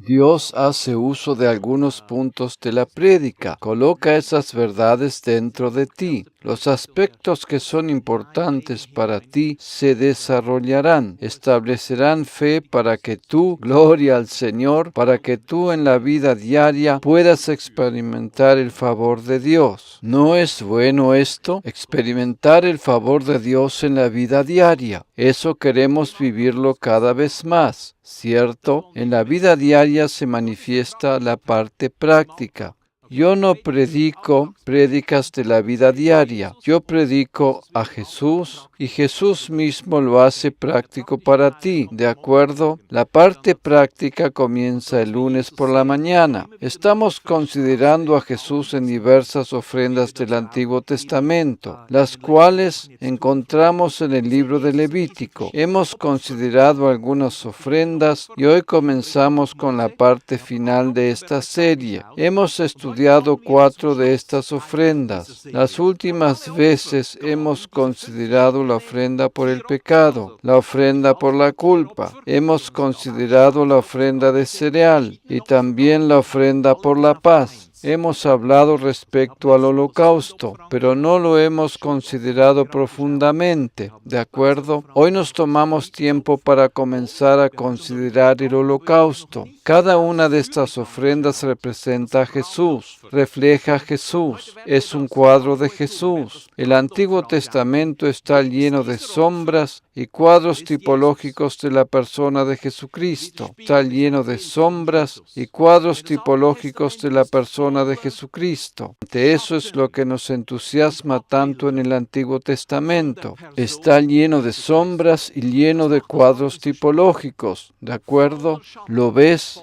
Dios hace uso de algunos puntos de la prédica. Coloca esas verdades dentro de ti. Los aspectos que son importantes para ti se desarrollarán, establecerán fe para que tú, gloria al Señor, para que tú en la vida diaria puedas experimentar el favor de Dios. ¿No es bueno esto? Experimentar el favor de Dios en la vida diaria. Eso queremos vivirlo cada vez más, ¿cierto? En la vida diaria se manifiesta la parte práctica. Yo no predico prédicas de la vida diaria. Yo predico a Jesús y Jesús mismo lo hace práctico para ti, ¿de acuerdo? La parte práctica comienza el lunes por la mañana. Estamos considerando a Jesús en diversas ofrendas del Antiguo Testamento, las cuales encontramos en el libro de Levítico. Hemos considerado algunas ofrendas y hoy comenzamos con la parte final de esta serie. Hemos estudiado 4 de estas ofrendas. Las últimas veces hemos considerado la ofrenda por el pecado, la ofrenda por la culpa. Hemos considerado la ofrenda de cereal y también la ofrenda por la paz. Hemos hablado respecto al holocausto, pero no lo hemos considerado profundamente, ¿de acuerdo? Hoy nos tomamos tiempo para comenzar a considerar el holocausto. Cada una de estas ofrendas representa a Jesús, refleja a Jesús, es un cuadro de Jesús. El Antiguo Testamento está lleno de sombras y cuadros tipológicos de la persona de Jesucristo. Está lleno de sombras y cuadros tipológicos de la persona de Jesucristo. Eso es lo que nos entusiasma tanto en el Antiguo Testamento. Está lleno de sombras y lleno de cuadros tipológicos. ¿De acuerdo? ¿Lo ves?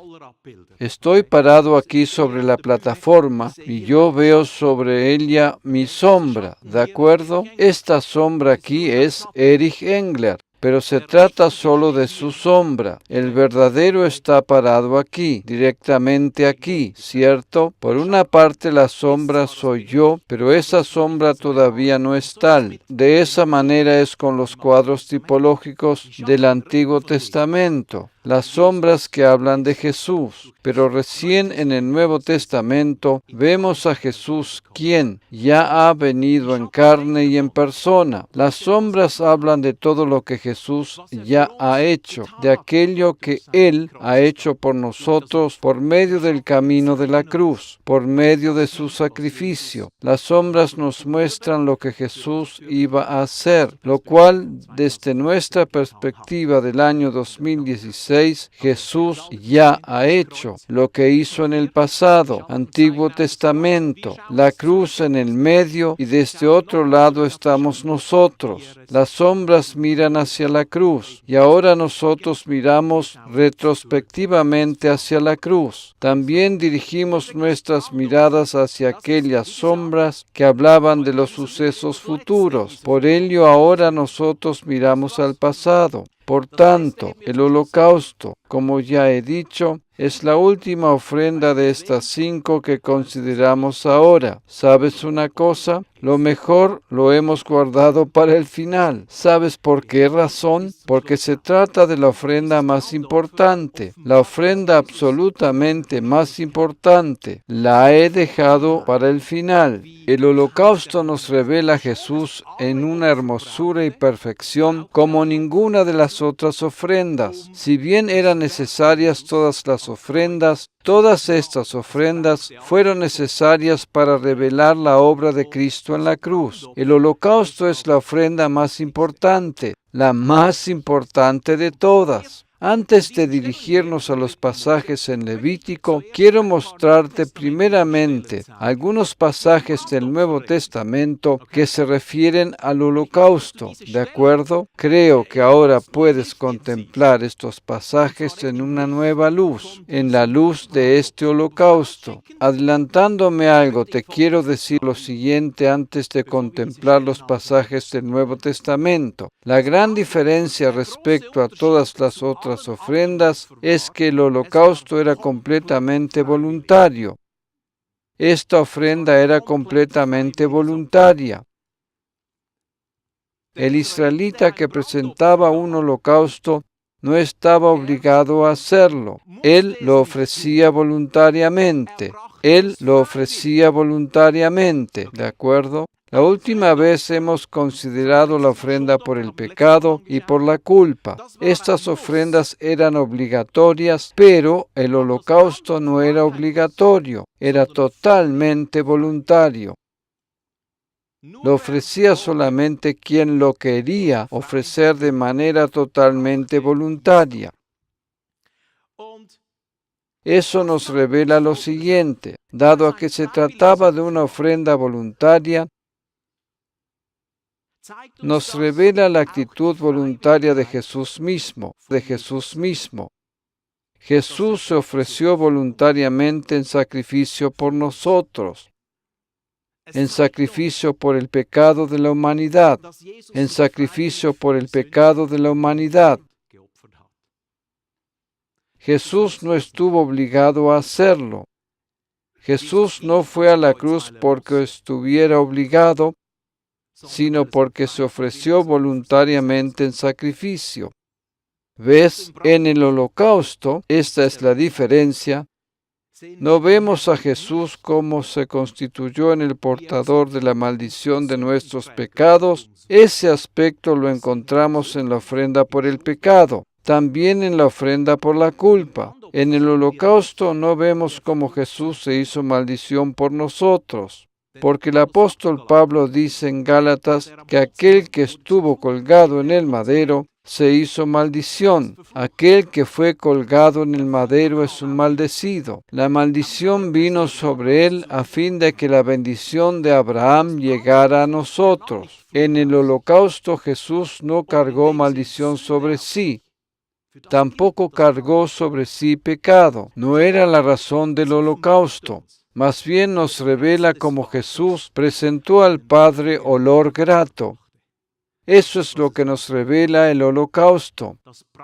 Estoy parado aquí sobre la plataforma y yo veo sobre ella mi sombra. ¿De acuerdo? Esta sombra aquí es Erich Engler. Pero se trata solo de su sombra. El verdadero está parado aquí, directamente aquí, ¿cierto? Por una parte la sombra soy yo, pero esa sombra todavía no es tal. De esa manera es con los cuadros tipológicos del Antiguo Testamento. Las sombras que hablan de Jesús, pero recién en el Nuevo Testamento vemos a Jesús quien ya ha venido en carne y en persona. Las sombras hablan de todo lo que Jesús ya ha hecho, de aquello que Él ha hecho por nosotros por medio del camino de la cruz, por medio de su sacrificio. Las sombras nos muestran lo que Jesús iba a hacer, lo cual desde nuestra perspectiva del año 2016, Jesús ya ha hecho lo que hizo en el pasado, Antiguo Testamento, la cruz en el medio y desde otro lado estamos nosotros. Las sombras miran hacia la cruz y ahora nosotros miramos retrospectivamente hacia la cruz. También dirigimos nuestras miradas hacia aquellas sombras que hablaban de los sucesos futuros. Por ello ahora nosotros miramos al pasado. Por tanto, el holocausto, como ya he dicho, es la última ofrenda de estas 5 que consideramos ahora. ¿Sabes una cosa? Lo mejor lo hemos guardado para el final. ¿Sabes por qué razón? Porque se trata de la ofrenda más importante, la ofrenda absolutamente más importante. La he dejado para el final. El holocausto nos revela a Jesús en una hermosura y perfección como ninguna de las otras ofrendas. Si bien eran necesarias todas las ofrendas, todas estas ofrendas fueron necesarias para revelar la obra de Cristo en la cruz. El holocausto es la ofrenda más importante, la más importante de todas. Antes de dirigirnos a los pasajes en Levítico, quiero mostrarte primeramente algunos pasajes del Nuevo Testamento que se refieren al holocausto, ¿de acuerdo? Creo que ahora puedes contemplar estos pasajes en una nueva luz, en la luz de este holocausto. Adelantándome algo, te quiero decir lo siguiente antes de contemplar los pasajes del Nuevo Testamento. La gran diferencia respecto a todas las otras ofrendas es que el holocausto era completamente voluntario. Esta ofrenda era completamente voluntaria. El israelita que presentaba un holocausto no estaba obligado a hacerlo. Él lo ofrecía voluntariamente. Él lo ofrecía voluntariamente, ¿de acuerdo? La última vez hemos considerado la ofrenda por el pecado y por la culpa. Estas ofrendas eran obligatorias, pero el holocausto no era obligatorio, era totalmente voluntario. Lo ofrecía solamente quien lo quería ofrecer de manera totalmente voluntaria. Eso nos revela lo siguiente: dado a que se trataba de una ofrenda voluntaria, nos revela la actitud voluntaria de Jesús mismo, Jesús se ofreció voluntariamente en sacrificio por nosotros, en sacrificio por el pecado de la humanidad, en sacrificio por el pecado de la humanidad. Jesús no estuvo obligado a hacerlo. Jesús no fue a la cruz porque estuviera obligado, sino porque se ofreció voluntariamente en sacrificio. ¿Ves? En el holocausto, esta es la diferencia. No vemos a Jesús como se constituyó en el portador de la maldición de nuestros pecados. Ese aspecto lo encontramos en la ofrenda por el pecado, también en la ofrenda por la culpa. En el holocausto no vemos cómo Jesús se hizo maldición por nosotros, porque el apóstol Pablo dice en Gálatas que aquel que estuvo colgado en el madero se hizo maldición. Aquel que fue colgado en el madero es un maldecido. La maldición vino sobre él a fin de que la bendición de Abraham llegara a nosotros. En el holocausto Jesús no cargó maldición sobre sí. Tampoco cargó sobre sí pecado. No era la razón del holocausto. Más bien nos revela cómo Jesús presentó al Padre olor grato. Eso es lo que nos revela el holocausto.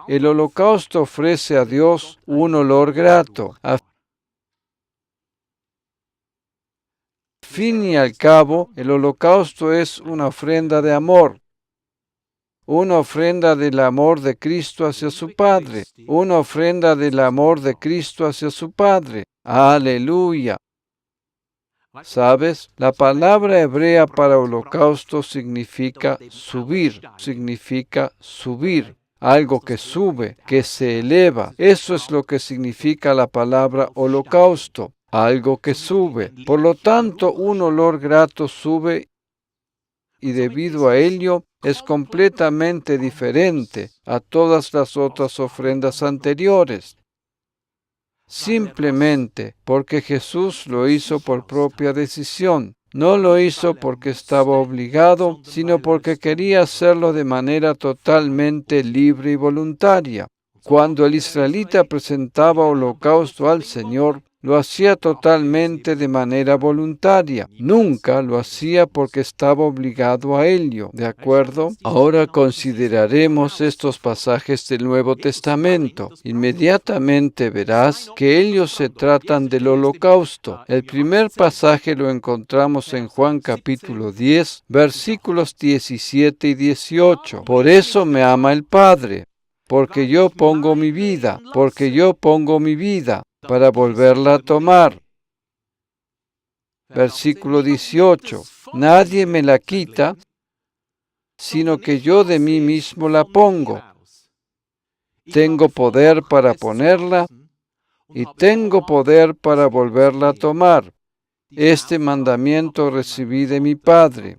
El holocausto ofrece a Dios un olor grato. A fin y al cabo, el holocausto es una ofrenda de amor. Una ofrenda del amor de Cristo hacia su Padre. Una ofrenda del amor de Cristo hacia su Padre. ¡Aleluya! ¿Sabes? La palabra hebrea para holocausto significa subir, algo que sube, que se eleva. Eso es lo que significa la palabra holocausto, algo que sube. Por lo tanto, un olor grato sube y debido a ello es completamente diferente a todas las otras ofrendas anteriores. Simplemente porque Jesús lo hizo por propia decisión. No lo hizo porque estaba obligado, sino porque quería hacerlo de manera totalmente libre y voluntaria. Cuando el israelita presentaba holocausto al Señor, lo hacía totalmente de manera voluntaria. Nunca lo hacía porque estaba obligado a ello, ¿de acuerdo? Ahora consideraremos estos pasajes del Nuevo Testamento. Inmediatamente verás que ellos se tratan del holocausto. El primer pasaje lo encontramos en Juan capítulo 10, versículos 17 y 18. Por eso me ama el Padre, porque yo pongo mi vida, para volverla a tomar. Versículo 18. Nadie me la quita, sino que yo de mí mismo la pongo. Tengo poder para ponerla y tengo poder para volverla a tomar. Este mandamiento recibí de mi Padre.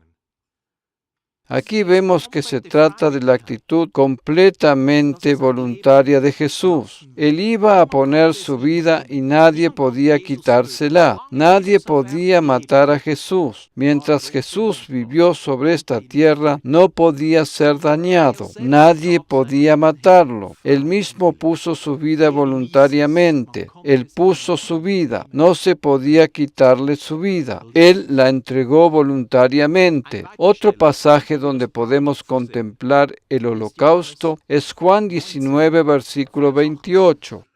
Aquí vemos que se trata de la actitud completamente voluntaria de Jesús. Él iba a poner su vida y nadie podía quitársela. Nadie podía matar a Jesús. Mientras Jesús vivió sobre esta tierra, no podía ser dañado. Nadie podía matarlo. Él mismo puso su vida voluntariamente. Él puso su vida. No se podía quitarle su vida. Él la entregó voluntariamente. Otro pasaje donde podemos contemplar el holocausto es Juan 19, versículo 28.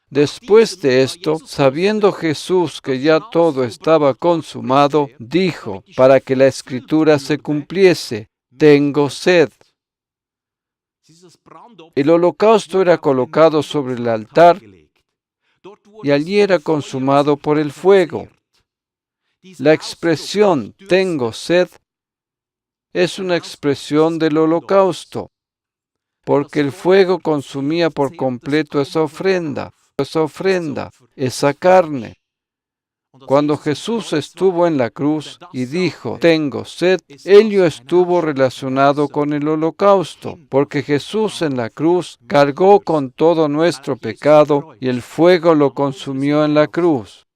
Después de esto, sabiendo Jesús que ya todo estaba consumado, dijo, para que la Escritura se cumpliese, tengo sed. El holocausto era colocado sobre el altar y allí era consumado por el fuego. La expresión "tengo sed" es una expresión del holocausto, porque el fuego consumía por completo esa ofrenda, esa carne. Cuando Jesús estuvo en la cruz y dijo, "tengo sed", ello estuvo relacionado con el holocausto, porque Jesús en la cruz cargó con todo nuestro pecado y el fuego lo consumió en la cruz.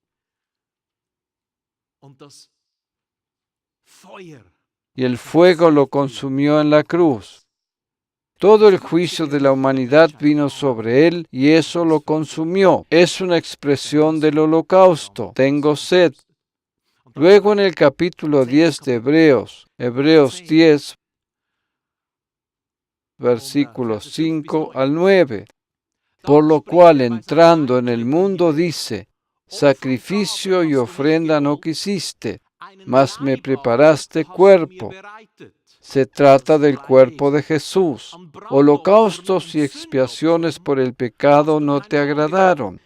Y el fuego lo consumió en la cruz. Todo el juicio de la humanidad vino sobre él y eso lo consumió. Es una expresión del holocausto. Tengo sed. Luego en el capítulo 10 de Hebreos 10, versículos 5 al 9, por lo cual entrando en el mundo dice, sacrificio y ofrenda no quisiste, mas me preparaste cuerpo. Se trata del cuerpo de Jesús. Holocaustos y expiaciones por el pecado no te agradaron.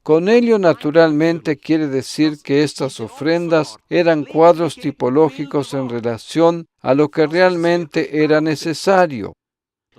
Con ello, naturalmente, quiere decir que estas ofrendas eran cuadros tipológicos en relación a lo que realmente era necesario.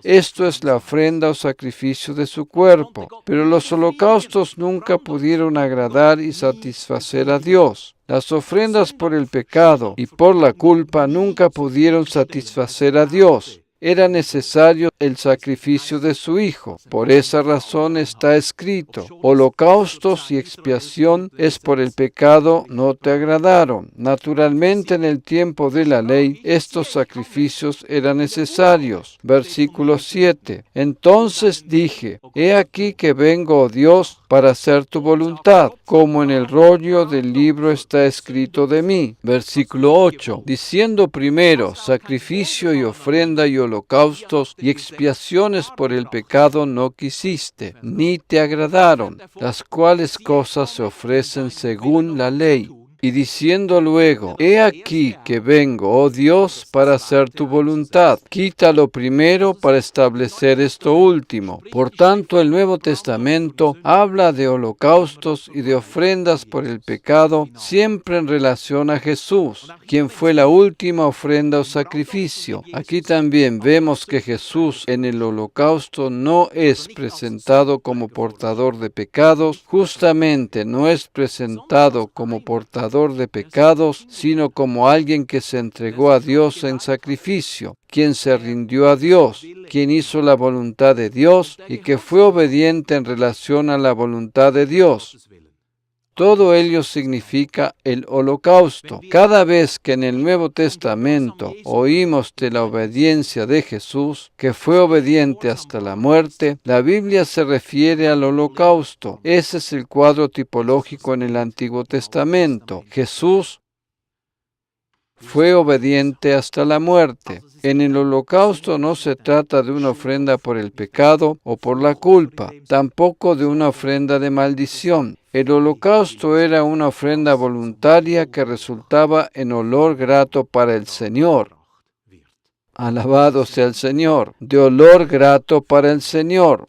Esto es la ofrenda o sacrificio de su cuerpo. Pero los holocaustos nunca pudieron agradar y satisfacer a Dios. Las ofrendas por el pecado y por la culpa nunca pudieron satisfacer a Dios. Era necesario el sacrificio de su Hijo. Por esa razón está escrito, holocaustos y expiación es por el pecado no te agradaron. Naturalmente en el tiempo de la ley estos sacrificios eran necesarios. Versículo 7. Entonces dije, he aquí que vengo, oh Dios, para hacer tu voluntad, como en el rollo del libro está escrito de mí. Versículo 8. Diciendo primero, sacrificio y ofrenda y holocaustos y expiaciones por el pecado no quisiste, ni te agradaron, las cuales cosas se ofrecen según la ley. Y diciendo luego, he aquí que vengo, oh Dios, para hacer tu voluntad. Quita lo primero para establecer esto último. Por tanto, el Nuevo Testamento habla de holocaustos y de ofrendas por el pecado, siempre en relación a Jesús, quien fue la última ofrenda o sacrificio. Aquí también vemos que Jesús en el holocausto no es presentado como portador de pecados, justamente no es presentado como portador de pecados, sino como alguien que se entregó a Dios en sacrificio, quien se rindió a Dios, quien hizo la voluntad de Dios y que fue obediente en relación a la voluntad de Dios. Todo ello significa el holocausto. Cada vez que en el Nuevo Testamento oímos de la obediencia de Jesús, que fue obediente hasta la muerte, la Biblia se refiere al holocausto. Ese es el cuadro tipológico en el Antiguo Testamento. Jesús fue obediente hasta la muerte. En el holocausto no se trata de una ofrenda por el pecado o por la culpa, tampoco de una ofrenda de maldición. El holocausto era una ofrenda voluntaria que resultaba en olor grato para el Señor. Alabado sea el Señor, de olor grato para el Señor.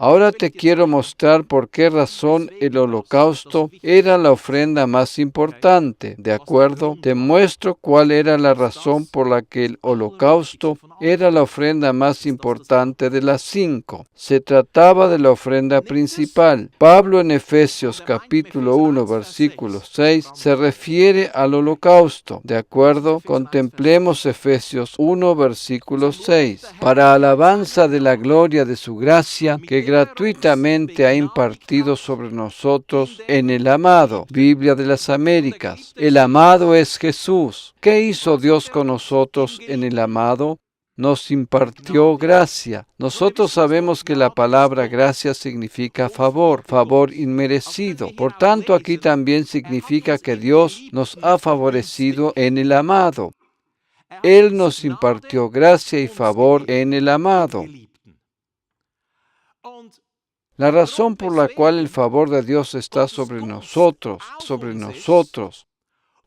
Ahora te quiero mostrar por qué razón el holocausto era la ofrenda más importante, ¿de acuerdo? Te muestro cuál era la razón por la que el holocausto era la ofrenda más importante de las 5. Se trataba de la ofrenda principal. Pablo en Efesios capítulo 1, versículo 6, se refiere al holocausto, ¿de acuerdo? Contemplemos Efesios 1, versículo 6. Para alabanza de la gloria de su gracia, que gratuitamente ha impartido sobre nosotros en el amado. Biblia de las Américas. El amado es Jesús. ¿Qué hizo Dios con nosotros en el amado? Nos impartió gracia. Nosotros sabemos que la palabra gracia significa favor, favor inmerecido. Por tanto, aquí también significa que Dios nos ha favorecido en el amado. Él nos impartió gracia y favor en el amado. La razón por la cual el favor de Dios está sobre nosotros,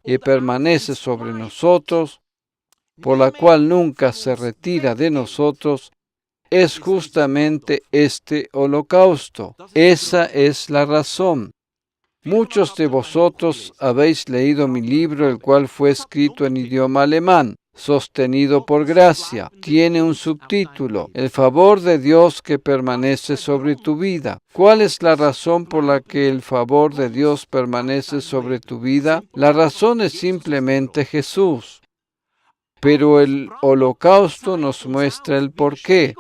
y permanece sobre nosotros, por la cual nunca se retira de nosotros, es justamente este holocausto. Esa es la razón. Muchos de vosotros habéis leído mi libro, el cual fue escrito en idioma alemán, sostenido por gracia. Tiene un subtítulo: El favor de Dios que permanece sobre tu vida. ¿Cuál es la razón por la que el favor de Dios permanece sobre tu vida? La razón es simplemente Jesús. Pero el holocausto nos muestra el porqué.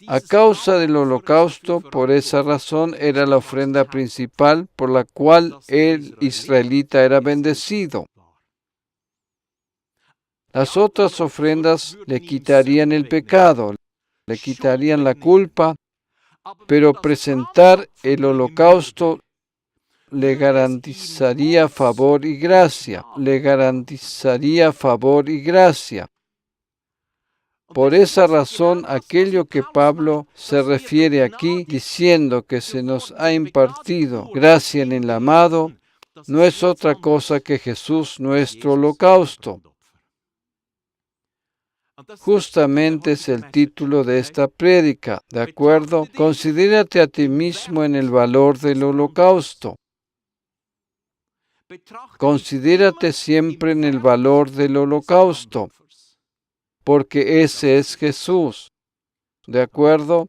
A causa del holocausto, por esa razón, era la ofrenda principal por la cual el israelita era bendecido. Las otras ofrendas le quitarían el pecado, le quitarían la culpa, pero presentar el holocausto le garantizaría favor y gracia, le garantizaría favor y gracia. Por esa razón, aquello que Pablo se refiere aquí, diciendo que se nos ha impartido gracia en el amado, no es otra cosa que Jesús, nuestro holocausto. Justamente es el título de esta prédica, ¿de acuerdo? Considérate a ti mismo en el valor del holocausto. Considérate siempre en el valor del holocausto, porque ese es Jesús. ¿De acuerdo?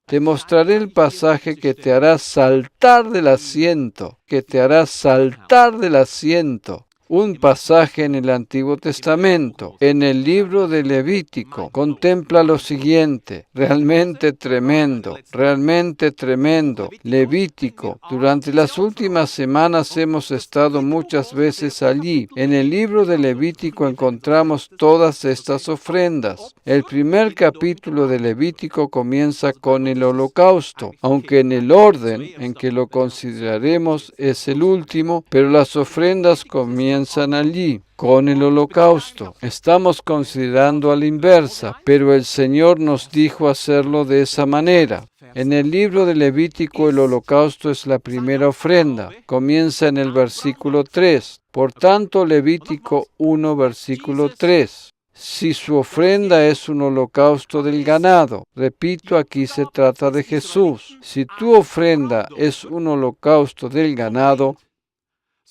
Te mostraré el pasaje que te hará saltar del asiento, que te hará saltar del asiento. Un pasaje en el Antiguo Testamento, en el libro de Levítico. Contempla lo siguiente, realmente tremendo, realmente tremendo. Levítico. Durante las últimas semanas hemos estado muchas veces allí. En el libro de Levítico encontramos todas estas ofrendas. El primer capítulo de Levítico comienza con el holocausto, aunque en el orden en que lo consideraremos es el último, pero las ofrendas comienzan allí, con el holocausto. Estamos considerando a la inversa, pero el Señor nos dijo hacerlo de esa manera. En el libro de Levítico el holocausto es la primera ofrenda. Comienza en el versículo 3. Por tanto, Levítico 1, versículo 3. Si su ofrenda es un holocausto del ganado, repito, aquí se trata de Jesús. Si tu ofrenda es un holocausto del ganado,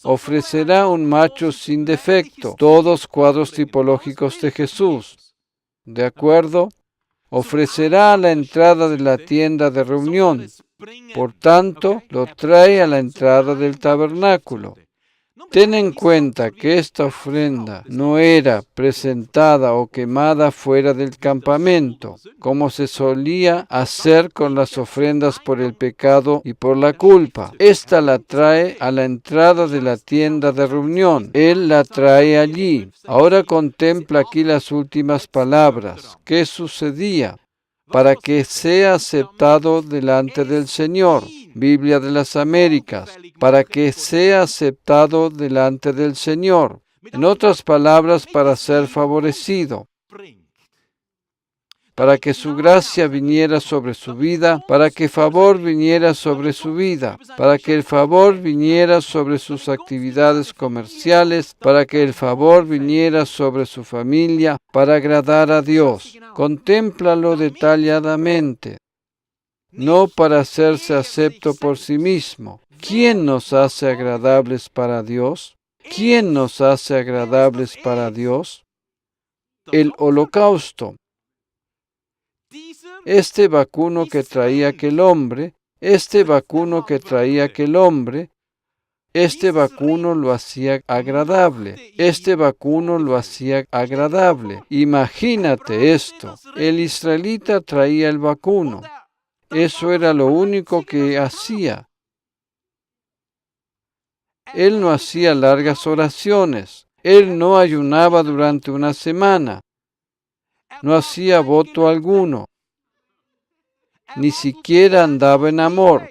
ofrecerá un macho sin defecto, todos cuadros tipológicos de Jesús. ¿De acuerdo? Ofrecerá a la entrada de la tienda de reunión. Por tanto, lo trae a la entrada del tabernáculo. Ten en cuenta que esta ofrenda no era presentada o quemada fuera del campamento, como se solía hacer con las ofrendas por el pecado y por la culpa. Esta la trae a la entrada de la tienda de reunión. Él la trae allí. Ahora contempla aquí las últimas palabras. ¿Qué sucedía? Para que sea aceptado delante del Señor. Biblia de las Américas. Para que sea aceptado delante del Señor. En otras palabras, para ser favorecido. Para que su gracia viniera sobre su vida, para que favor viniera sobre su vida, para que el favor viniera sobre sus actividades comerciales, para que el favor viniera sobre su familia, para agradar a Dios. Contémplalo detalladamente, no para hacerse acepto por sí mismo. ¿Quién nos hace agradables para Dios? ¿Quién nos hace agradables para Dios? El holocausto. Este vacuno que traía aquel hombre, este vacuno lo hacía agradable. Este vacuno lo hacía agradable. Imagínate esto. El israelita traía el vacuno. Eso era lo único que hacía. Él no hacía largas oraciones. Él no ayunaba durante una semana. No hacía voto alguno. Ni siquiera andaba en amor.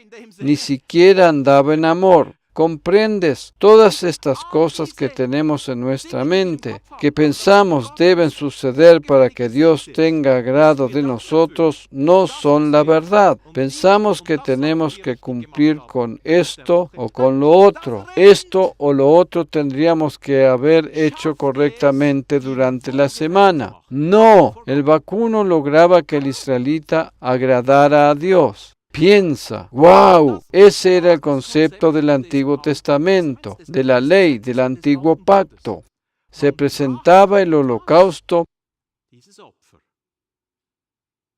¿Comprendes? Todas estas cosas que tenemos en nuestra mente, que pensamos deben suceder para que Dios tenga agrado de nosotros, no son la verdad. Pensamos que tenemos que cumplir con esto o con lo otro. Esto o lo otro tendríamos que haber hecho correctamente durante la semana. No, el vacuno lograba que el israelita agradara a Dios. Piensa, wow, ese era el concepto del Antiguo Testamento, de la ley, del Antiguo Pacto. Se presentaba el holocausto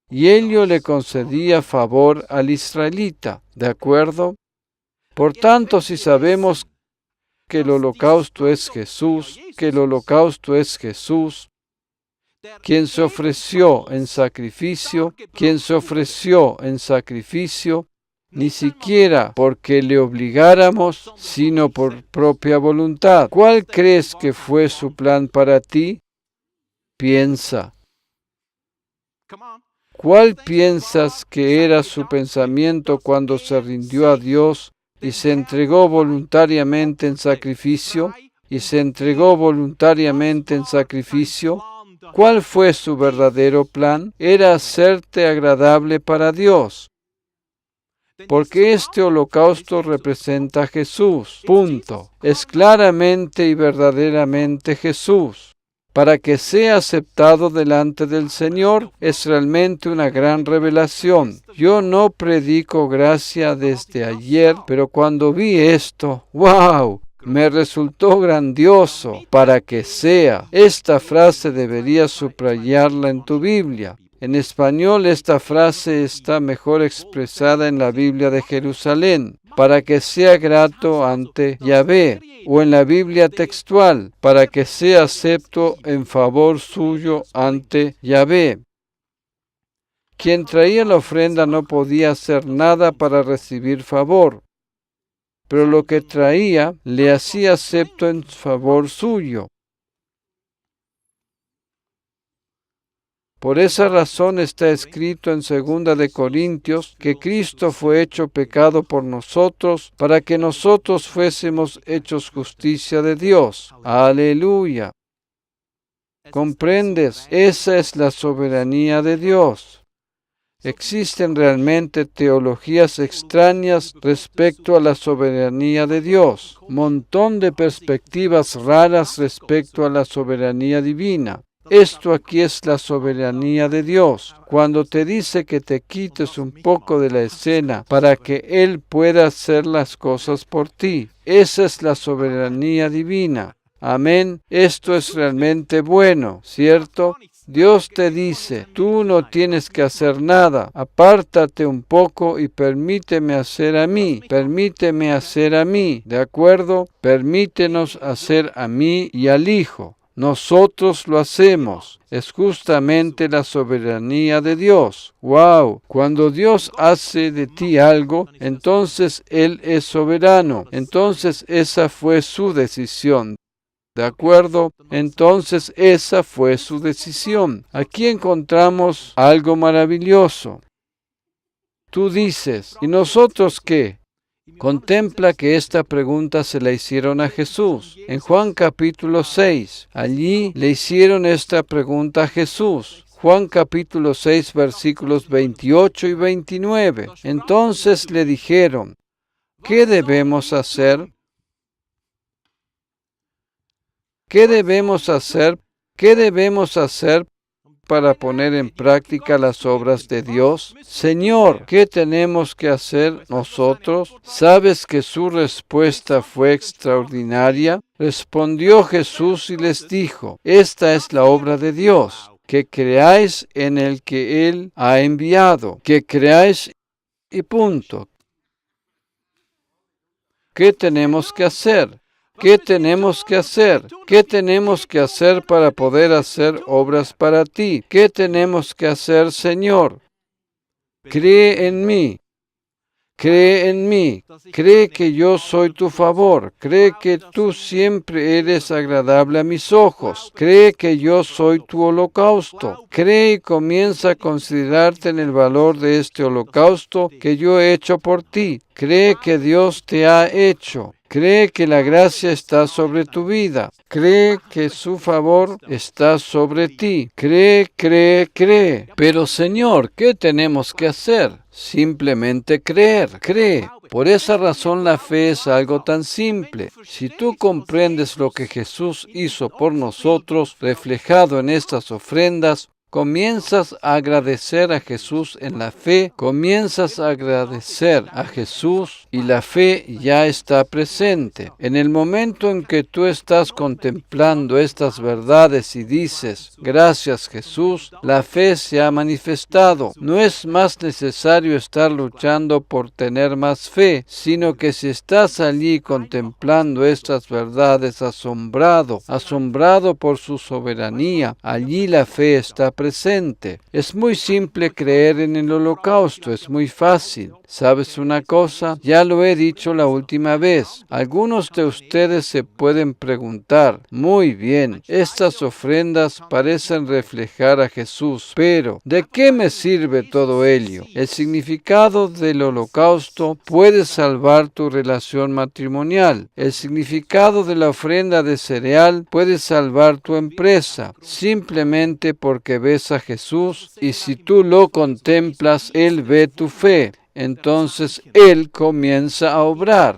y ello le concedía favor al israelita, ¿de acuerdo? Por tanto, si sabemos que el holocausto es Jesús, quien se ofreció en sacrificio, ni siquiera porque le obligáramos, sino por propia voluntad. ¿Cuál crees que fue su plan para ti? Piensa. ¿Cuál piensas que era su pensamiento cuando se rindió a Dios y se entregó voluntariamente en sacrificio? ¿Cuál fue su verdadero plan? Era hacerte agradable para Dios. Porque este holocausto representa a Jesús. Punto. Es claramente y verdaderamente Jesús. Para que sea aceptado delante del Señor es realmente una gran revelación. Yo no predico gracia desde ayer, pero cuando vi esto, ¡wow! Me resultó grandioso. Para que sea. Esta frase deberías subrayarla en tu Biblia. En español esta frase está mejor expresada en la Biblia de Jerusalén. Para que sea grato ante Yahvé, o en la Biblia textual, para que sea acepto en favor suyo ante Yahvé. Quien traía la ofrenda no podía hacer nada para recibir favor, pero lo que traía le hacía acepto en favor suyo. Por esa razón está escrito en 2 de Corintios que Cristo fue hecho pecado por nosotros para que nosotros fuésemos hechos justicia de Dios. Aleluya. ¿Comprendes? Esa es la soberanía de Dios. Existen realmente teologías extrañas respecto a la soberanía de Dios. Montón de perspectivas raras respecto a la soberanía divina. Esto aquí es la soberanía de Dios. Cuando te dice que te quites un poco de la escena para que Él pueda hacer las cosas por ti. Esa es la soberanía divina. Amén. Esto es realmente bueno, ¿cierto? Dios te dice, tú no tienes que hacer nada. Apártate un poco y permíteme hacer a mí. ¿De acuerdo? Permítenos hacer a mí y al Hijo. Nosotros lo hacemos. Es justamente la soberanía de Dios. ¡Wow! Cuando Dios hace de ti algo, entonces Él es soberano. Entonces esa fue su decisión. ¿De acuerdo? Entonces esa fue su decisión. Aquí encontramos algo maravilloso. Tú dices, ¿y nosotros qué? Contempla que esta pregunta se la hicieron a Jesús. En Juan capítulo 6, allí le hicieron esta pregunta a Jesús. Juan capítulo 6, versículos 28 y 29. Entonces le dijeron, ¿qué debemos hacer? ¿Qué debemos hacer para poner en práctica las obras de Dios? Señor, ¿qué tenemos que hacer nosotros? ¿Sabes que su respuesta fue extraordinaria? Respondió Jesús y les dijo, esta es la obra de Dios, que creáis en el que Él ha enviado, que creáis y punto. ¿Qué tenemos que hacer? ¿Qué tenemos que hacer? ¿Qué tenemos que hacer para poder hacer obras para ti? ¿Qué tenemos que hacer, Señor? Cree en mí. Cree que yo soy tu favor. Cree que tú siempre eres agradable a mis ojos. Cree que yo soy tu holocausto. Cree y comienza a considerarte en el valor de este holocausto que yo he hecho por ti. Cree que Dios te ha hecho. Cree que la gracia está sobre tu vida. Cree que su favor está sobre ti. Cree, cree, cree. Pero Señor, ¿qué tenemos que hacer? Simplemente creer, cree. Por esa razón la fe es algo tan simple. Si tú comprendes lo que Jesús hizo por nosotros, reflejado en estas ofrendas, comienzas a agradecer a Jesús en la fe, comienzas a agradecer a Jesús y la fe ya está presente. En el momento en que tú estás contemplando estas verdades y dices, gracias Jesús, la fe se ha manifestado. No es más necesario estar luchando por tener más fe, sino que si estás allí contemplando estas verdades asombrado por su soberanía, allí la fe está presente. Es muy simple creer en el holocausto, es muy fácil. ¿Sabes una cosa? Ya lo he dicho la última vez. Algunos de ustedes se pueden preguntar, muy bien, estas ofrendas parecen reflejar a Jesús, pero ¿de qué me sirve todo ello? El significado del holocausto puede salvar tu relación matrimonial. El significado de la ofrenda de cereal puede salvar tu empresa, simplemente porque ves a Jesús y si tú lo contemplas, Él ve tu fe. Entonces Él comienza a obrar.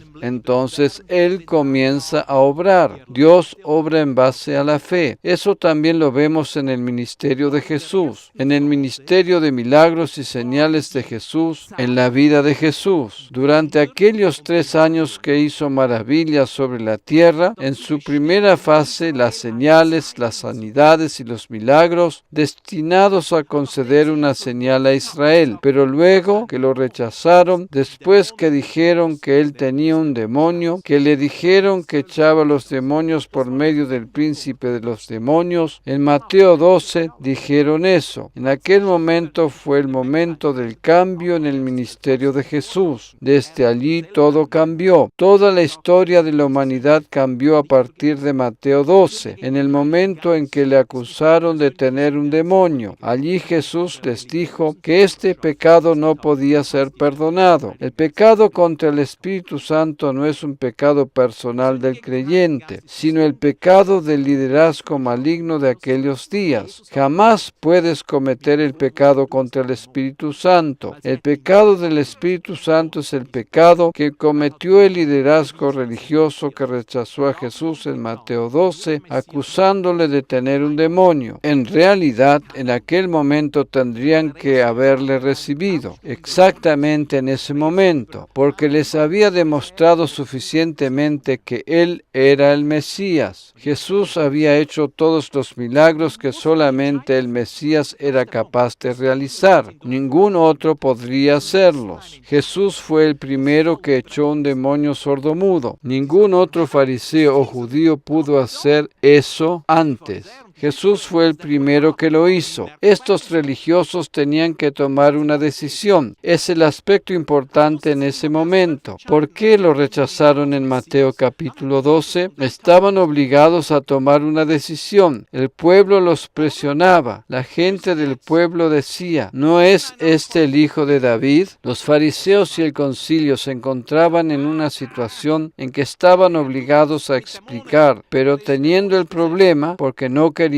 Dios obra en base a la fe. Eso también lo vemos en el ministerio de Jesús, en el ministerio de milagros y señales de Jesús, en la vida de Jesús. Durante aquellos 3 años que hizo maravillas sobre la tierra, en su primera fase, las señales, las sanidades y los milagros destinados a conceder una señal a Israel, pero luego que lo rechazaron, después que dijeron que él tenía un demonio, que le dijeron que echaba los demonios por medio del príncipe de los demonios, en Mateo 12 dijeron eso. En aquel momento fue el momento del cambio en el ministerio de Jesús. Desde allí todo cambió. Toda la historia de la humanidad cambió a partir de Mateo 12, en el momento en que le acusaron de tener un demonio. Allí Jesús les dijo que este pecado no podía ser perdonado. El pecado contra el Espíritu Santo no es un pecado personal del creyente, sino el pecado del liderazgo maligno de aquellos días. Jamás puedes cometer el pecado contra el Espíritu Santo. El pecado del Espíritu Santo es el pecado que cometió el liderazgo religioso que rechazó a Jesús en Mateo 12, acusándole de tener un demonio. En realidad, en aquel momento tendrían que haberle recibido, exactamente en ese momento, porque les había demostrado suficientemente que Él era el Mesías. Jesús había hecho todos los milagros que solamente el Mesías era capaz de realizar. Ningún otro podría hacerlos. Jesús fue el primero que echó un demonio sordomudo. Ningún otro fariseo o judío pudo hacer eso antes. Jesús fue el primero que lo hizo. Estos religiosos tenían que tomar una decisión. Es el aspecto importante en ese momento. ¿Por qué lo rechazaron en Mateo capítulo 12? Estaban obligados a tomar una decisión. El pueblo los presionaba. La gente del pueblo decía, ¿no es este el hijo de David? Los fariseos y el concilio se encontraban en una situación en que estaban obligados a explicar, pero teniendo el problema porque no querían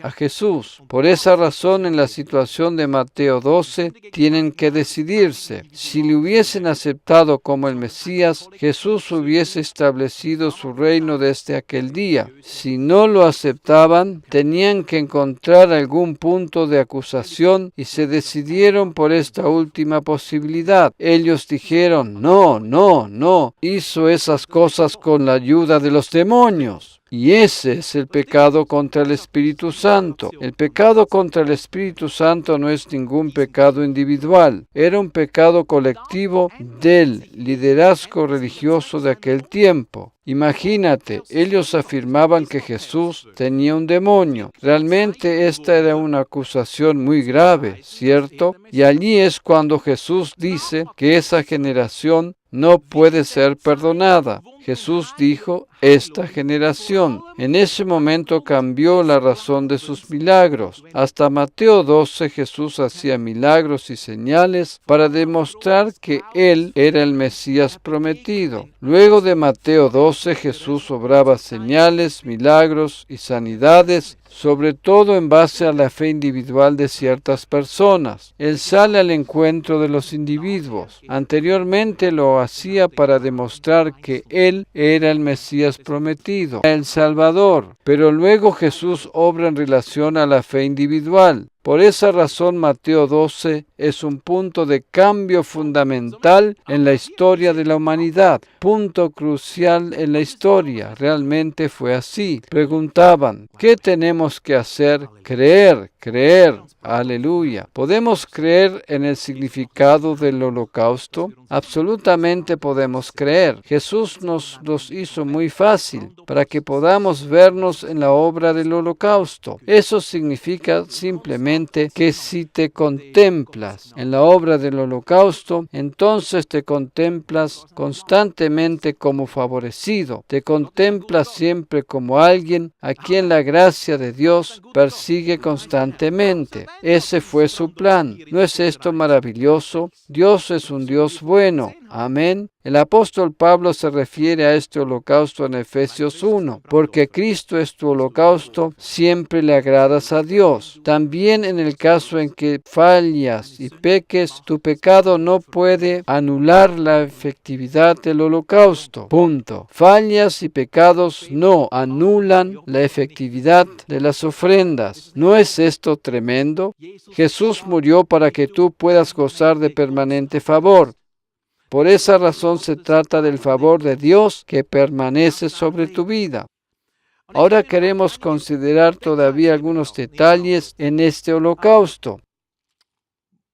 a Jesús. Por esa razón, en la situación de Mateo 12, tienen que decidirse. Si le hubiesen aceptado como el Mesías, Jesús hubiese establecido su reino desde aquel día. Si no lo aceptaban, tenían que encontrar algún punto de acusación y se decidieron por esta última posibilidad. Ellos dijeron, no, hizo esas cosas con la ayuda de los demonios. Y ese es el pecado contra el Espíritu Santo. El pecado contra el Espíritu Santo no es ningún pecado individual. Era un pecado colectivo del liderazgo religioso de aquel tiempo. Imagínate, ellos afirmaban que Jesús tenía un demonio. Realmente esta era una acusación muy grave, ¿cierto? Y allí es cuando Jesús dice que esa generación no puede ser perdonada. Jesús dijo, esta generación. En ese momento cambió la razón de sus milagros. Hasta Mateo 12 Jesús hacía milagros y señales para demostrar que Él era el Mesías prometido. Luego de Mateo 12 Jesús obraba señales, milagros y sanidades, sobre todo en base a la fe individual de ciertas personas. Él sale al encuentro de los individuos. Anteriormente lo hacía para demostrar que Él era el Mesías prometido, el Salvador, pero luego Jesús obra en relación a la fe individual. Por esa razón, Mateo 12 es un punto de cambio fundamental en la historia de la humanidad, punto crucial en la historia. Realmente fue así. Preguntaban, ¿qué tenemos que hacer? Creer, creer. Aleluya. ¿Podemos creer en el significado del holocausto? Absolutamente podemos creer. Jesús nos los hizo muy fácil para que podamos vernos en la obra del holocausto. Eso significa simplemente que si te contemplas en la obra del holocausto, entonces te contemplas constantemente como favorecido. Te contemplas siempre como alguien a quien la gracia de Dios persigue constantemente. Ese fue su plan. ¿No es esto maravilloso? Dios es un Dios bueno. Amén. El apóstol Pablo se refiere a este holocausto en Efesios 1, porque Cristo es tu holocausto, siempre le agradas a Dios. También en el caso en que fallas y peques, tu pecado no puede anular la efectividad del holocausto. Punto. Fallas y pecados no anulan la efectividad de las ofrendas. ¿No es esto tremendo? Jesús murió para que tú puedas gozar de permanente favor. Por esa razón se trata del favor de Dios que permanece sobre tu vida. Ahora queremos considerar todavía algunos detalles en este holocausto.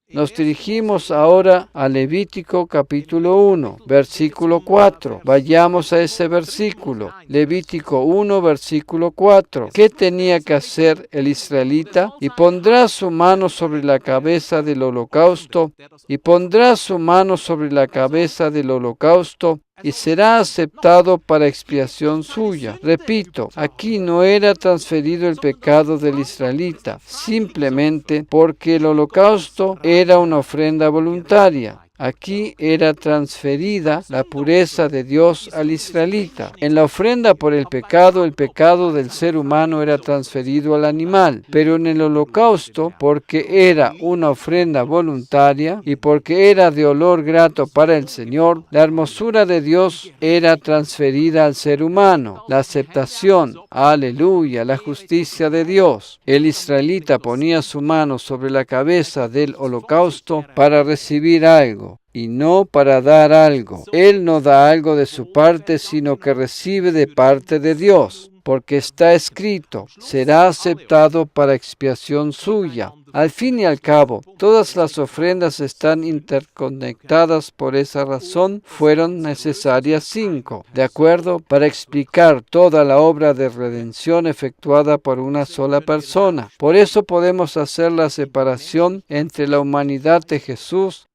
Nos dirigimos ahora a Levítico capítulo 1, versículo 4. Vayamos a ese versículo. Levítico 1, versículo 4. ¿Qué tenía que hacer el israelita? Y pondrá su mano sobre la cabeza del holocausto, y pondrá su mano sobre la cabeza del holocausto, y será aceptado para expiación suya. Repito, aquí no era transferido el pecado del israelita, simplemente porque el holocausto era una ofrenda voluntaria. Aquí era transferida la pureza de Dios al israelita. En la ofrenda por el pecado del ser humano era transferido al animal, pero en el holocausto, porque era una ofrenda voluntaria y porque era de olor grato para el Señor, la hermosura de Dios era transferida al ser humano. La aceptación, aleluya, la justicia de Dios. El israelita ponía su mano sobre la cabeza del holocausto para recibir algo, y no para dar algo. Él no da algo de su parte, sino que recibe de parte de Dios, porque está escrito, será aceptado para expiación suya. Al fin y al cabo, todas las ofrendas están interconectadas. Por esa razón fueron necesarias 5, ¿de acuerdo? Para explicar toda la obra de redención efectuada por una sola persona. Por eso podemos hacer la separación entre la humanidad de Jesús,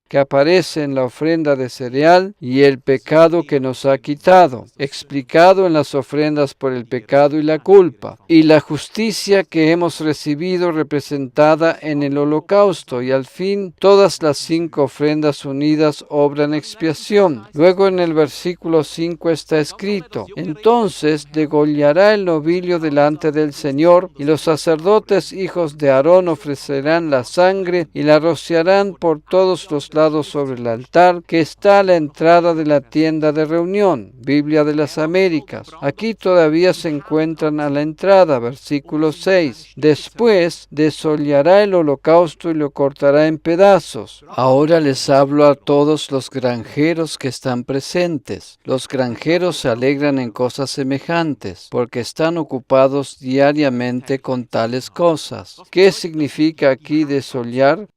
que aparece en la ofrenda de cereal, y el pecado que nos ha quitado, explicado en las ofrendas por el pecado y la culpa, y la justicia que hemos recibido representada en el holocausto, y al fin todas las 5 ofrendas unidas obran expiación. Luego en el versículo 5 está escrito, entonces degollará el novillo delante del Señor, y los sacerdotes hijos de Aarón ofrecerán la sangre y la rociarán por todos los lados sobre el altar que está a la entrada de la tienda de reunión. Biblia de las Américas. Aquí todavía se encuentran a la entrada, versículo 6. Después desollará el holocausto y lo cortará en pedazos. Ahora les hablo a todos los granjeros que están presentes. Los granjeros se alegran en cosas semejantes, porque están ocupados diariamente con tales cosas. ¿Qué significa aquí desollar?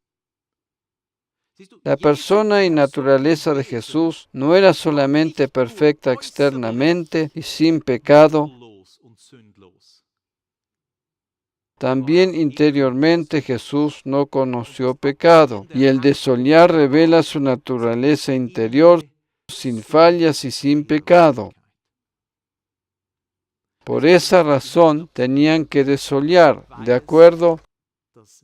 La persona y naturaleza de Jesús no era solamente perfecta externamente y sin pecado, también interiormente Jesús no conoció pecado, y el desollar revela su naturaleza interior sin fallas y sin pecado. Por esa razón tenían que desollar, ¿de acuerdo?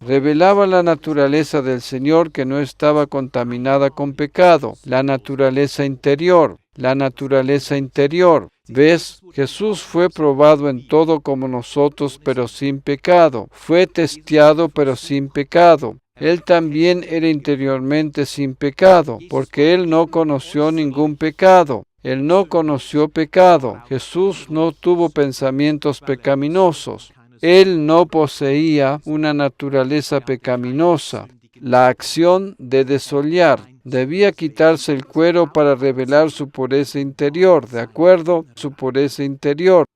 Revelaba la naturaleza del Señor que no estaba contaminada con pecado, la naturaleza interior, la naturaleza interior. ¿Ves? Jesús fue probado en todo como nosotros, pero sin pecado. Fue testeado, pero sin pecado. Él también era interiormente sin pecado, porque Él no conoció ningún pecado. Él no conoció pecado. Jesús no tuvo pensamientos pecaminosos. Él no poseía una naturaleza pecaminosa. La acción de desollar. Debía quitarse el cuero para revelar su pureza interior, ¿de acuerdo? Su pureza interior,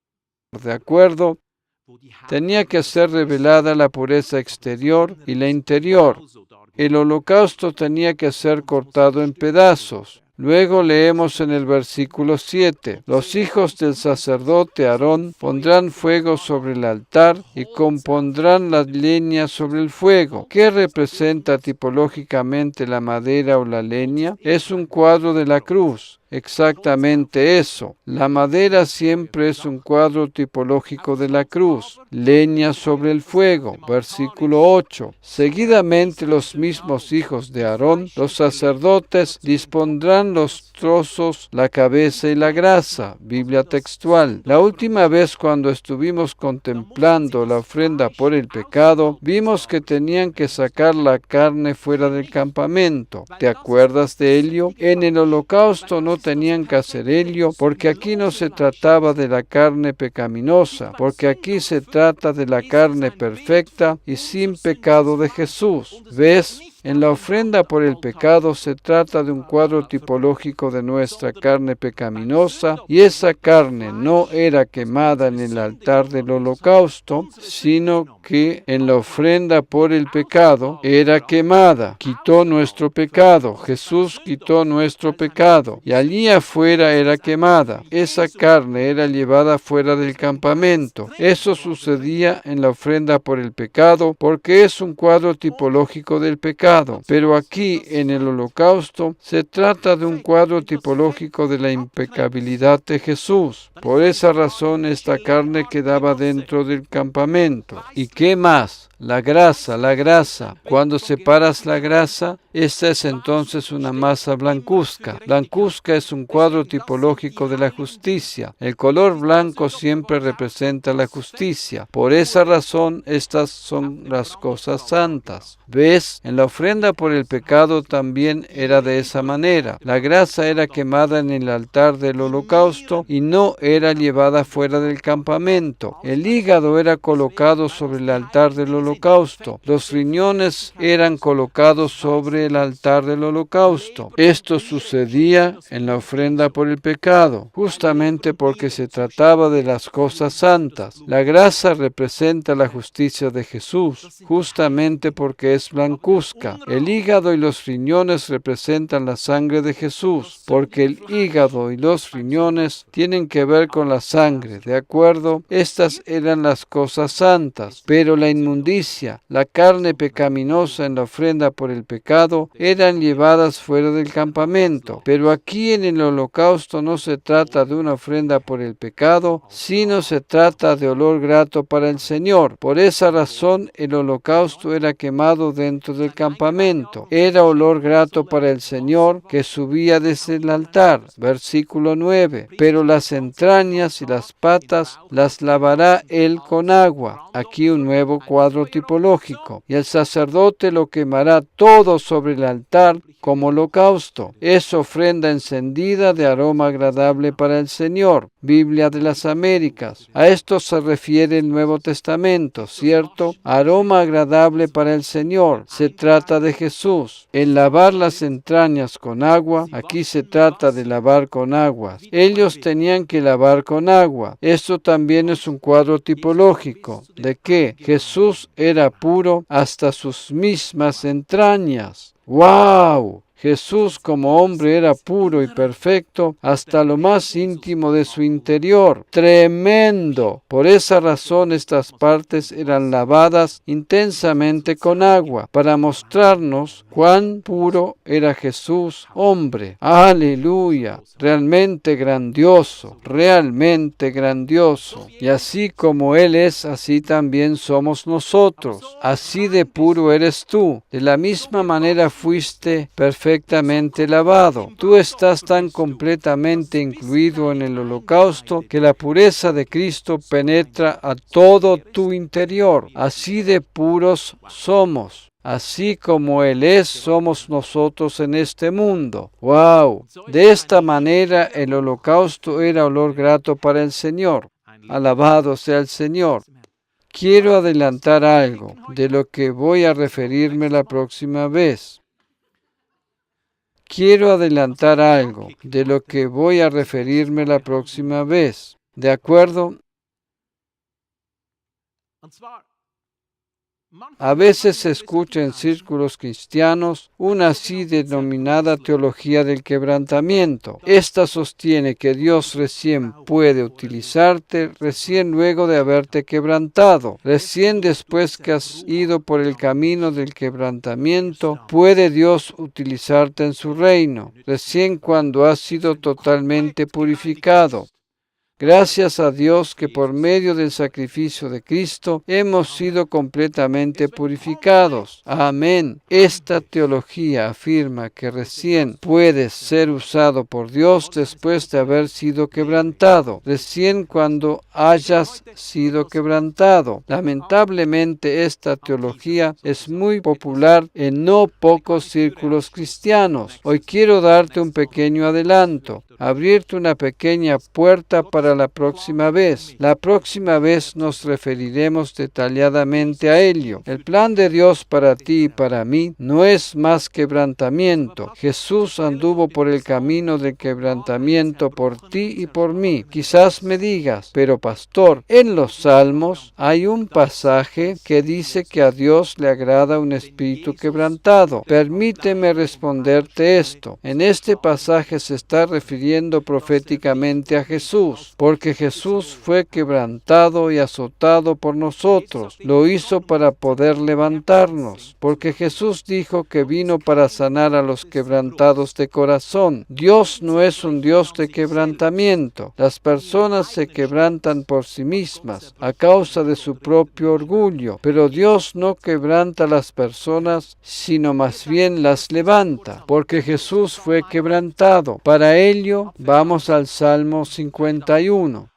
¿de acuerdo? Tenía que ser revelada la pureza exterior y la interior. El holocausto tenía que ser cortado en pedazos. Luego leemos en el versículo 7, los hijos del sacerdote Aarón pondrán fuego sobre el altar y compondrán la leña sobre el fuego. ¿Qué representa tipológicamente la madera o la leña? Es un cuadro de la cruz. Exactamente eso. La madera siempre es un cuadro tipológico de la cruz. Leña sobre el fuego. Versículo 8. Seguidamente los mismos hijos de Aarón, los sacerdotes, dispondrán los trozos, la cabeza y la grasa. Biblia textual. La última vez cuando estuvimos contemplando la ofrenda por el pecado, vimos que tenían que sacar la carne fuera del campamento. ¿Te acuerdas de ello? En el holocausto no tenían que hacer ello, porque aquí no se trataba de la carne pecaminosa, porque aquí se trata de la carne perfecta y sin pecado de Jesús. ¿Ves? En la ofrenda por el pecado se trata de un cuadro tipológico de nuestra carne pecaminosa, y esa carne no era quemada en el altar del holocausto, sino que en la ofrenda por el pecado era quemada. Quitó nuestro pecado. Jesús quitó nuestro pecado, y allí afuera era quemada. Esa carne era llevada fuera del campamento. Eso sucedía en la ofrenda por el pecado, porque es un cuadro tipológico del pecado. Pero aquí en el holocausto se trata de un cuadro tipológico de la impecabilidad de Jesús. Por esa razón esta carne quedaba dentro del campamento. ¿Y qué más? La grasa, la grasa. Cuando separas la grasa, esta es entonces una masa blancuzca. Blancuzca es un cuadro tipológico de la justicia. El color blanco siempre representa la justicia. Por esa razón, estas son las cosas santas. ¿Ves? En la ofrenda por el pecado también era de esa manera. La grasa era quemada en el altar del holocausto y no era llevada fuera del campamento. El hígado era colocado sobre el altar del holocausto. Los riñones eran colocados sobre el altar del holocausto. Esto sucedía en la ofrenda por el pecado, justamente porque se trataba de las cosas santas. La grasa representa la justicia de Jesús, justamente porque es blancuzca. El hígado y los riñones representan la sangre de Jesús, porque el hígado y los riñones tienen que ver con la sangre, ¿de acuerdo? Estas eran las cosas santas, pero la inmundicia, la carne pecaminosa en la ofrenda por el pecado, eran llevadas fuera del campamento. Pero aquí en el holocausto no se trata de una ofrenda por el pecado, sino se trata de olor grato para el Señor. Por esa razón el holocausto era quemado dentro del campamento. Era olor grato para el Señor que subía desde el altar. Versículo 9. Pero las entrañas y las patas las lavará él con agua. Aquí un nuevo cuadro tipológico. Y el sacerdote lo quemará todo sobre el altar como holocausto. Es ofrenda encendida de aroma agradable para el Señor. Biblia de las Américas. A esto se refiere el Nuevo Testamento, ¿cierto? Aroma agradable para el Señor. Se trata de Jesús. El lavar las entrañas con agua, aquí se trata de lavar con agua. Ellos tenían que lavar con agua. Esto también es un cuadro tipológico. ¿De qué? Jesús era puro hasta sus mismas entrañas. ¡Wow! Jesús como hombre era puro y perfecto hasta lo más íntimo de su interior. Tremendo. Por esa razón estas partes eran lavadas intensamente con agua para mostrarnos cuán puro era Jesús, hombre. Aleluya. Realmente grandioso, realmente grandioso. Y así como Él es, así también somos nosotros. Así de puro eres tú. De la misma manera fuiste perfectamente lavado. Tú estás tan completamente incluido en el holocausto que la pureza de Cristo penetra a todo tu interior. Así de puros somos. Así como Él es, somos nosotros en este mundo. ¡Wow! De esta manera el holocausto era olor grato para el Señor. Alabado sea el Señor. Quiero adelantar algo de lo que voy a referirme la próxima vez. Quiero adelantar algo de lo que voy a referirme la próxima vez. ¿De acuerdo? A veces se escucha en círculos cristianos una así denominada teología del quebrantamiento. Esta sostiene que Dios recién puede utilizarte recién luego de haberte quebrantado. Recién después que has ido por el camino del quebrantamiento, puede Dios utilizarte en su reino. Recién cuando has sido totalmente purificado. Gracias a Dios que por medio del sacrificio de Cristo hemos sido completamente purificados. Amén. Esta teología afirma que recién puedes ser usado por Dios después de haber sido quebrantado. Recién cuando hayas sido quebrantado. Lamentablemente esta teología es muy popular en no pocos círculos cristianos. Hoy quiero darte un pequeño adelanto. Abrirte una pequeña puerta para la próxima vez. La próxima vez nos referiremos detalladamente a ello. El plan de Dios para ti y para mí no es más quebrantamiento. Jesús anduvo por el camino del quebrantamiento por ti y por mí. Quizás me digas, pero pastor, en los Salmos hay un pasaje que dice que a Dios le agrada un espíritu quebrantado. Permíteme responderte esto. En este pasaje se está refiriendo proféticamente a Jesús, porque Jesús fue quebrantado y azotado por nosotros. Lo hizo para poder levantarnos, porque Jesús dijo que vino para sanar a los quebrantados de corazón. Dios no es un Dios de quebrantamiento. Las personas se quebrantan por sí mismas a causa de su propio orgullo, pero Dios no quebranta a las personas, sino más bien las levanta, porque Jesús fue quebrantado. Para ello, vamos al Salmo 51.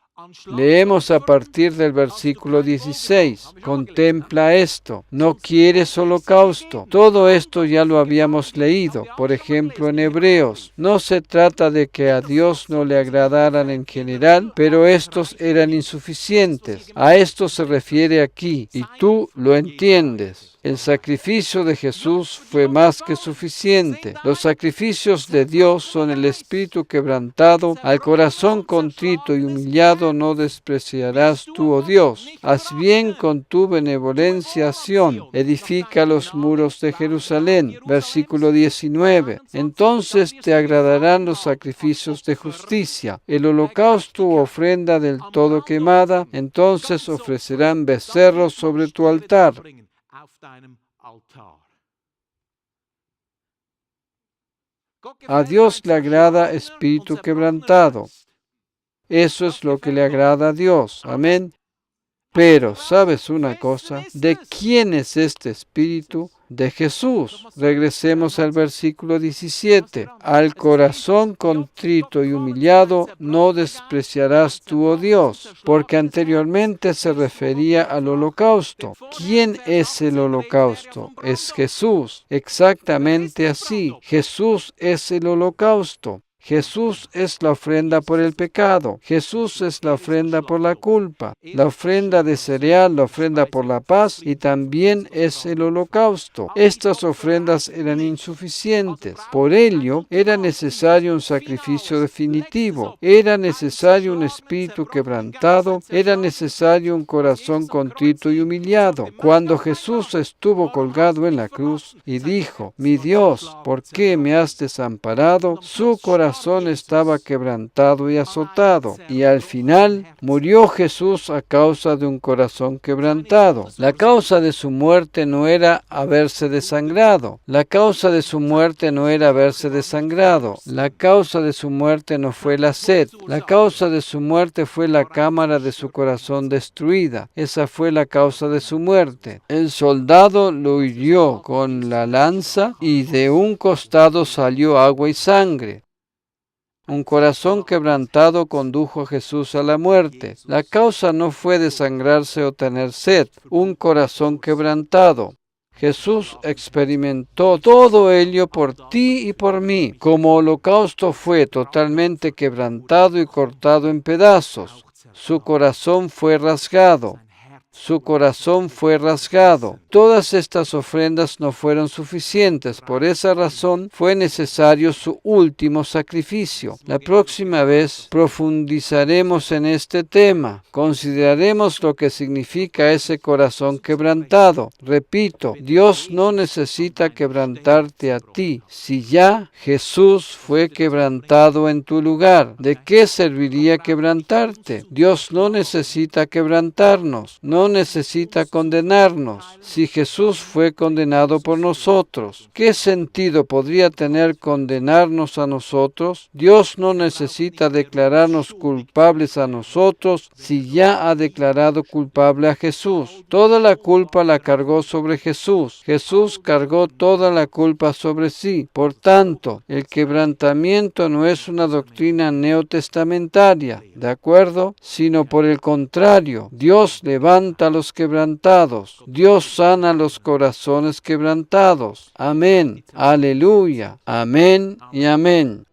Leemos a partir del versículo 16. Contempla esto. No quieres holocausto. Todo esto ya lo habíamos leído, por ejemplo en Hebreos. No se trata de que a Dios no le agradaran en general, pero estos eran insuficientes. A esto se refiere aquí, y tú lo entiendes. El sacrificio de Jesús fue más que suficiente. Los sacrificios de Dios son el espíritu quebrantado, al corazón contrito y humillado no despreciarás tú, oh Dios. Haz bien con tu benevolencia, Sión. Edifica los muros de Jerusalén. Versículo 19. Entonces te agradarán los sacrificios de justicia. El holocausto u ofrenda del todo quemada, entonces ofrecerán becerros sobre tu altar. A Dios le agrada espíritu quebrantado. Eso es lo que le agrada a Dios. Amén. Pero, ¿sabes una cosa? ¿De quién es este espíritu? De Jesús. Regresemos al versículo 17. Al corazón contrito y humillado no despreciarás tú, oh Dios, porque anteriormente se refería al holocausto. ¿Quién es el holocausto? Es Jesús. Exactamente así. Jesús es el holocausto. Jesús es la ofrenda por el pecado. Jesús es la ofrenda por la culpa, la ofrenda de cereal, la ofrenda por la paz y también es el holocausto. Estas ofrendas eran insuficientes. Por ello, era necesario un sacrificio definitivo. Era necesario un espíritu quebrantado. Era necesario un corazón contrito y humillado. Cuando Jesús estuvo colgado en la cruz y dijo: «Mi Dios, ¿por qué me has desamparado?», su corazón estaba quebrantado y azotado, y al final murió Jesús a causa de un corazón quebrantado. La causa de su muerte no era haberse desangrado. La causa de su muerte no era haberse desangrado. La causa de su muerte no fue la sed. La causa de su muerte fue la cámara de su corazón destruida. Esa fue la causa de su muerte. El soldado lo hirió con la lanza y de un costado salió agua y sangre. Un corazón quebrantado condujo a Jesús a la muerte. La causa no fue desangrarse o tener sed, un corazón quebrantado. Jesús experimentó todo ello por ti y por mí. Como holocausto fue totalmente quebrantado y cortado en pedazos. Su corazón fue rasgado. Su corazón fue rasgado. Todas estas ofrendas no fueron suficientes. Por esa razón fue necesario su último sacrificio. La próxima vez profundizaremos en este tema. Consideraremos lo que significa ese corazón quebrantado. Repito, Dios no necesita quebrantarte a ti, si ya Jesús fue quebrantado en tu lugar. ¿De qué serviría quebrantarte? Dios no necesita quebrantarnos. No necesita condenarnos. Si Jesús fue condenado por nosotros, ¿qué sentido podría tener condenarnos a nosotros? Dios no necesita declararnos culpables a nosotros si ya ha declarado culpable a Jesús. Toda la culpa la cargó sobre Jesús. Jesús cargó toda la culpa sobre sí. Por tanto, el quebrantamiento no es una doctrina neotestamentaria, ¿de acuerdo? Sino por el contrario, Dios levanta a los quebrantados. Dios sana los corazones quebrantados. Amén. Aleluya. Amén y amén.